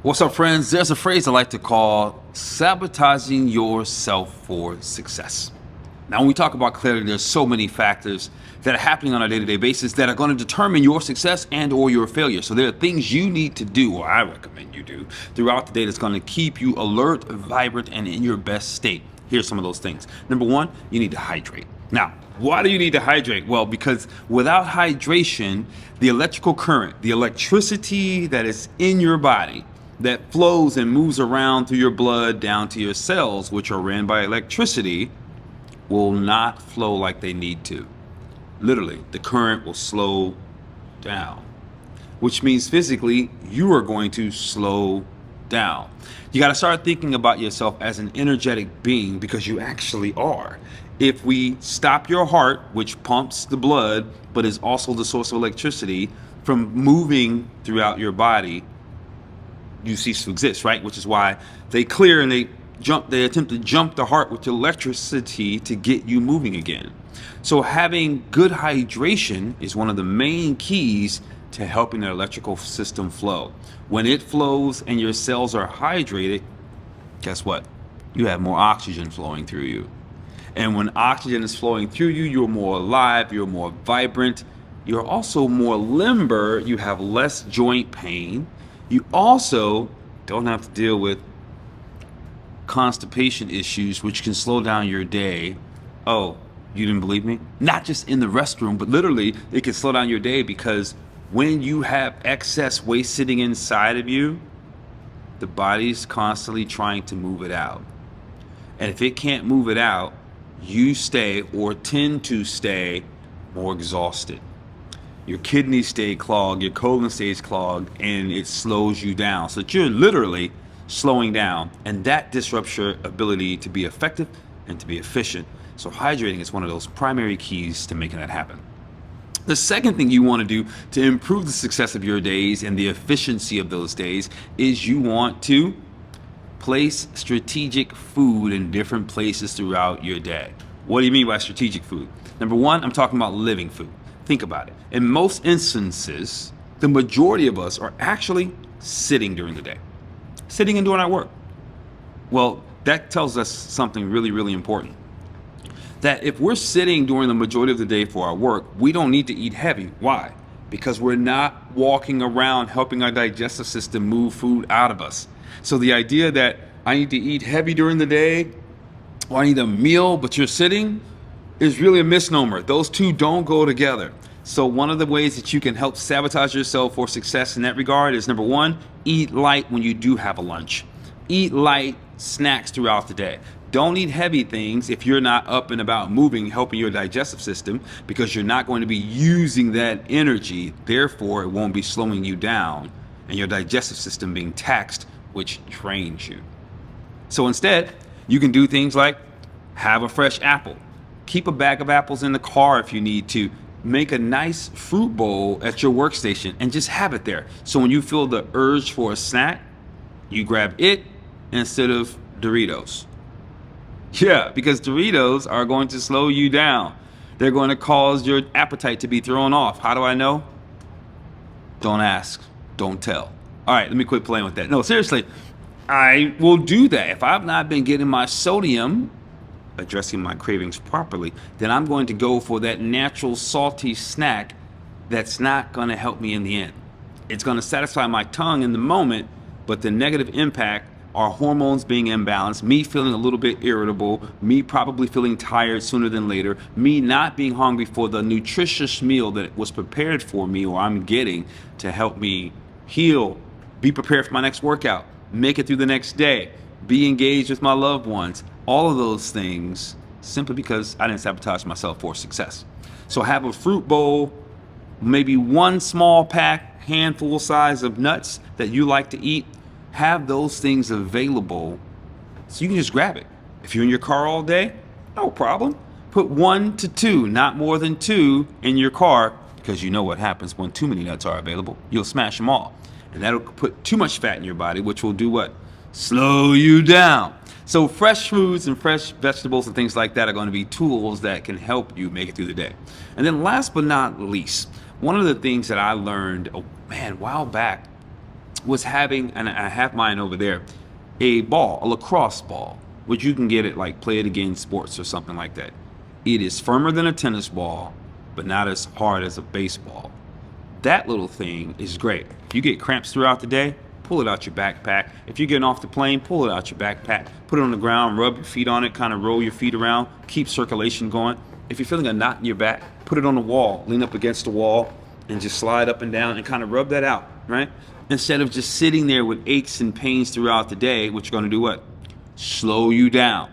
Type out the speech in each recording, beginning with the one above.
What's up, friends? There's a phrase I like to call sabotaging yourself for success. Now, when we talk about clarity, there's so many factors that are happening on a day-to-day basis that are going to determine your success and or your failure. So there are things you need to do, or I recommend you do, throughout the day that's going to keep you alert, vibrant, and in your best state. Here's some of those things. Number one, you need to hydrate. Now, why do you need to hydrate? Well, because without hydration, the electrical current, the electricity that is in your body, that flows and moves around through your blood down to your cells, which are ran by electricity, will not flow like they need to. Literally, the current will slow down, which means physically you are going to slow down. You got to start thinking about yourself as an energetic being, because you actually are. If we stop your heart, which pumps the blood but is also the source of electricity, from moving throughout your body, you cease to exist, right? Which is why they clear and they attempt to jump the heart with electricity to get you moving again. So having good hydration is one of the main keys to helping the electrical system flow. When it flows and your cells are hydrated, guess what? You have more oxygen flowing through you. And when oxygen is flowing through you, you're more alive, you're more vibrant, you're also more limber, you have less joint pain. You also don't have to deal with constipation issues, which can slow down your day. Oh, you didn't believe me? Not just in the restroom, but literally it can slow down your day, because when you have excess waste sitting inside of you, the body's constantly trying to move it out. And if it can't move it out, you stay or tend to stay more exhausted. Your kidneys stay clogged, your colon stays clogged, and it slows you down. So that you're literally slowing down, and that disrupts your ability to be effective and to be efficient. So hydrating is one of those primary keys to making that happen. The second thing you want to do to improve the success of your days and the efficiency of those days is you want to place strategic food in different places throughout your day. What do you mean by strategic food? Number one, I'm talking about living food. Think about it. In most instances, the majority of us are actually sitting during the day, sitting and doing our work. Well, that tells us something really, really important. That if we're sitting during the majority of the day for our work, we don't need to eat heavy. Why? Because we're not walking around helping our digestive system move food out of us. So the idea that I need to eat heavy during the day, or I need a meal, but you're sitting, is really a misnomer. Those two don't go together. So one of the ways that you can help sabotage yourself for success in that regard is, number one, eat light when you do have a lunch. Eat light snacks throughout the day. Don't eat heavy things if you're not up and about moving, helping your digestive system, because you're not going to be using that energy. Therefore, it won't be slowing you down and your digestive system being taxed, which drains you. So instead, you can do things like have a fresh apple. Keep a bag of apples in the car if you need to. Make a nice fruit bowl at your workstation and just have it there. So when you feel the urge for a snack, you grab it instead of Doritos. Yeah, because Doritos are going to slow you down. They're going to cause your appetite to be thrown off. How do I know? Don't ask, don't tell. All right, let me quit playing with that. No, seriously, I will do that. If I've not been getting my sodium, addressing my cravings properly, then I'm going to go for that natural salty snack that's not going to help me in the end. It's going to satisfy my tongue in the moment, but the negative impact are hormones being imbalanced, me feeling a little bit irritable, me probably feeling tired sooner than later, me not being hungry for the nutritious meal that was prepared for me or I'm getting to help me heal, be prepared for my next workout, make it through the next day, be engaged with my loved ones. All of those things simply because I didn't sabotage myself for success. So have a fruit bowl, maybe one small pack, handful size of nuts that you like to eat. Have those things available so you can just grab it. If you're in your car all day, no problem. Put 1 to 2, not more than 2 in your car, because you know what happens when too many nuts are available. You'll smash them all. And that'll put too much fat in your body, which will do what? Slow you down. So fresh foods and fresh vegetables and things like that are going to be tools that can help you make it through the day. And then last but not least, one of the things that I learned, a while back, was having, and I have mine over there, a ball, a lacrosse ball, which you can get at like Play It Again Sports or something like that. It is firmer than a tennis ball, but not as hard as a baseball. That little thing is great. If you get cramps throughout the day, pull it out your backpack. If you're getting off the plane, pull it out your backpack. Put it on the ground, rub your feet on it, kind of roll your feet around, keep circulation going. If you're feeling a knot in your back, put it on the wall, lean up against the wall, and just slide up and down and kind of rub that out, right? Instead of just sitting there with aches and pains throughout the day, which are going to do what? Slow you down.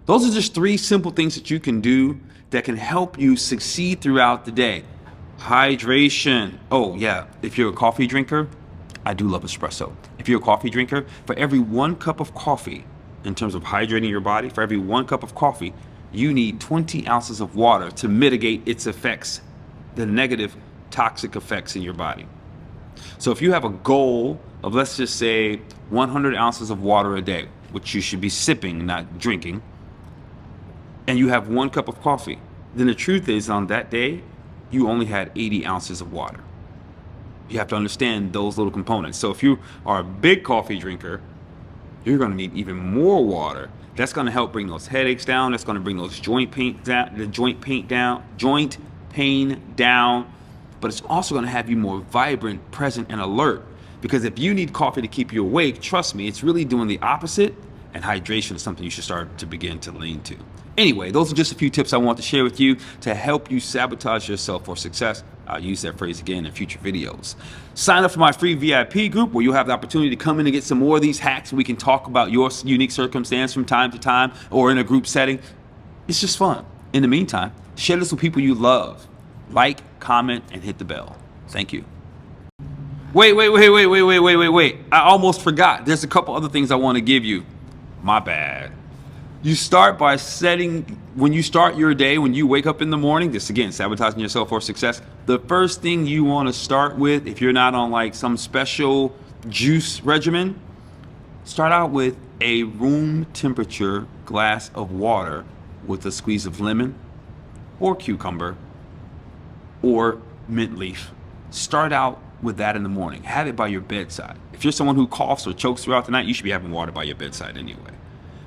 Those are just 3 simple things that you can do that can help you succeed throughout the day. Hydration. Oh, yeah. If you're a coffee drinker, I do love espresso. If you're a coffee drinker, for every 1 cup of coffee, in terms of hydrating your body, for every 1 cup of coffee, you need 20 ounces of water to mitigate its effects, the negative toxic effects in your body. So if you have a goal of, let's just say, 100 ounces of water a day, which you should be sipping, not drinking, and you have 1 cup of coffee, then the truth is on that day, you only had 80 ounces of water. You have to understand those little components. So if you are a big coffee drinker, you're going to need even more water. That's going to help bring those headaches down. That's going to bring those joint pain down. But it's also going to have you more vibrant, present, and alert. Because if you need coffee to keep you awake, trust me, it's really doing the opposite. And hydration is something you should start to begin to lean to. Anyway, those are just a few tips I want to share with you to help you sabotage yourself for success. I'll use that phrase again in future videos. Sign up for my free VIP group where you'll have the opportunity to come in and get some more of these hacks. We can talk about your unique circumstance from time to time or in a group setting. It's just fun. In the meantime, share this with people you love. Like, comment, and hit the bell. Thank you. Wait. I almost forgot. There's a couple other things I want to give you. My bad. You start by when you start your day, when you wake up in the morning, this again, sabotaging yourself for success. The first thing you want to start with, if you're not on like some special juice regimen, start out with a room temperature glass of water with a squeeze of lemon or cucumber or mint leaf. Start out with that in the morning. Have it by your bedside. If you're someone who coughs or chokes throughout the night, you should be having water by your bedside anyway.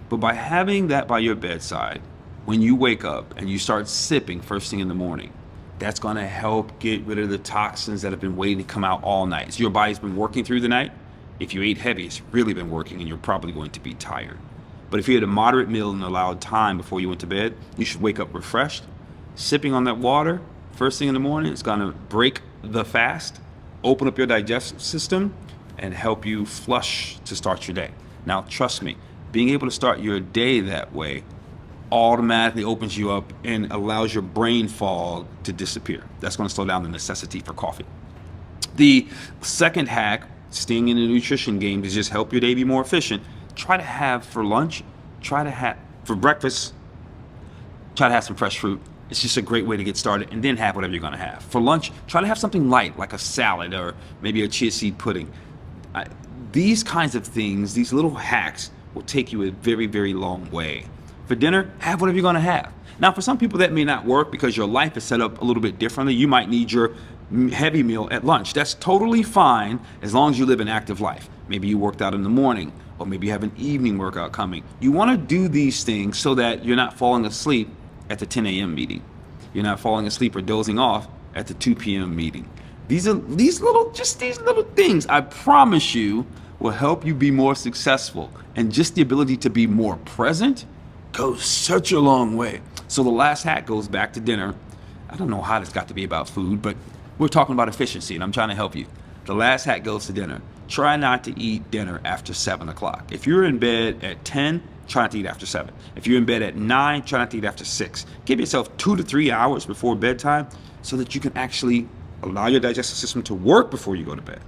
But by having that by your bedside, when you wake up and you start sipping first thing in the morning, that's going to help get rid of the toxins that have been waiting to come out all night. So your body's been working through the night. If you ate heavy, it's really been working and you're probably going to be tired. But if you had a moderate meal and allowed time before you went to bed, you should wake up refreshed. Sipping on that water first thing in the morning is going to break the fast, open up your digestive system, and help you flush to start your day. Now, trust me, being able to start your day that way automatically opens you up and allows your brain fog to disappear. That's going to slow down the necessity for coffee. The second hack, staying in the nutrition game, to just help your day be more efficient, try to have for lunch, for breakfast, try to have some fresh fruit. It's just a great way to get started, and then have whatever you're going to have. For lunch, try to have something light, like a salad or maybe a chia seed pudding. These kinds of things, these little hacks, will take you a very, very long way. For dinner, have whatever you're going to have. Now, for some people that may not work because your life is set up a little bit differently. You might need your heavy meal at lunch. That's totally fine as long as you live an active life. Maybe you worked out in the morning, or maybe you have an evening workout coming. You want to do these things so that you're not falling asleep at the 10 a.m. meeting. You're not falling asleep or dozing off at the 2 p.m. meeting. These little things, I promise you, will help you be more successful. And just the ability to be more present goes such a long way. So the last hack goes back to dinner. I don't know how this got to be about food, but we're talking about efficiency, and I'm trying to help you. The last hack goes to dinner. Try not to eat dinner after 7 o'clock. If you're in bed at 10, try not to eat after 7. If you're in bed at 9, try not to eat after 6. Give yourself 2 to 3 hours before bedtime so that you can actually allow your digestive system to work before you go to bed.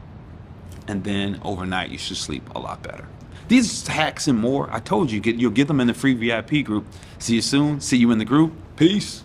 And then overnight, you should sleep a lot better. These hacks and more, I told you, you'll get them in the free VIP group. See you soon. See you in the group. Peace.